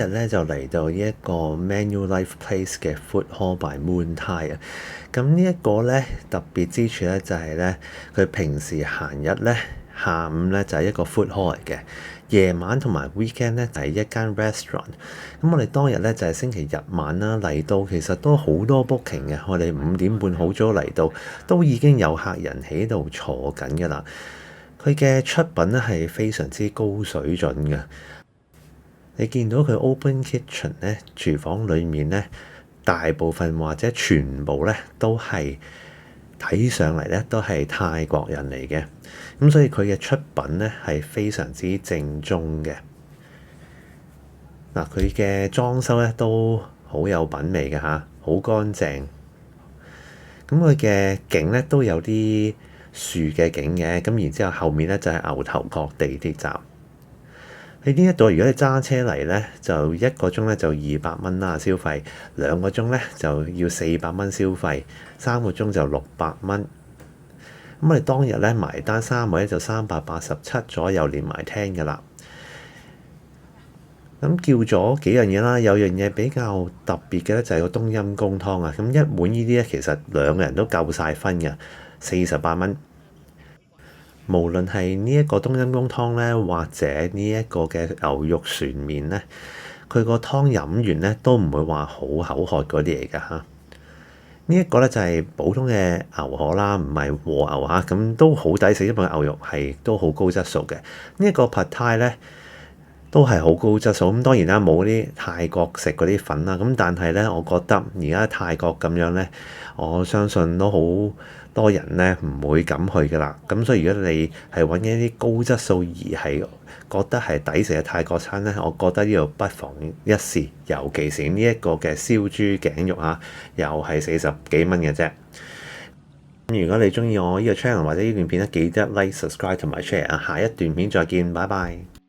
日咧就嚟到呢一個 Manulife Place 嘅 Food Hall by Moon Thai 啊！咁呢一個咧特別之處咧就係咧，佢平時閒日咧下午咧就係一個 Food Hall 嚟嘅，夜晚同埋 weekend 咧就係一間 restaurant。咁我哋當日咧就係星期日晚啦，嚟到其實都好多 booking 嘅。我哋5點半好早嚟到，都已經有客人喺度坐緊㗎啦。佢嘅出品咧係非常之高水準嘅。你見到佢 open kitchen 咧，廚房裡面咧大部分或者全部咧都係睇上嚟咧都係泰國人嚟嘅，咁所以佢嘅出品咧係非常之正宗嘅。嗱，佢嘅裝修咧都好有品味嘅嚇，好乾淨。咁佢嘅景咧都有啲樹嘅景嘅，咁然之後後面咧就係牛頭角地鐵站。喺呢一度，如果你揸車嚟咧，就1個鐘咧就200蚊啦消費，2個鐘咧就要400蚊消費，3個鐘就600蚊。咁我哋當日咧埋單3位咧就387左右，連埋廳㗎啦。咁叫咗幾樣嘢啦，有樣嘢比較特別嘅咧就係個冬陰功湯啊。咁一碗呢啲咧其實2個人都夠晒分嘅，48蚊。無論係呢一個冬陰功湯咧，或者呢一個嘅牛肉船麵咧，佢個湯飲完咧都唔會話好口渴嗰啲嚟㗎嚇。呢一個咧就係普通嘅牛河啦，唔係和牛嚇，咁都好抵食，因為牛肉係都好高質素嘅。呢一個 Pad Thai咧都係好高質素，咁當然啦冇啲泰國食嗰啲粉啦，咁但係咧我覺得而家泰國咁樣咧，我相信都好多人咧唔會敢去㗎啦。咁所以如果你係揾一啲高質素而係覺得係抵食嘅泰國餐咧，我覺得呢度不妨一試，尤其是呢一個嘅燒豬頸肉啊，又係40幾蚊嘅啫。如果你中意我呢個 channel 或者呢段片咧，記得 like、subscribe 同埋 share 啊！下一段片再見，拜拜。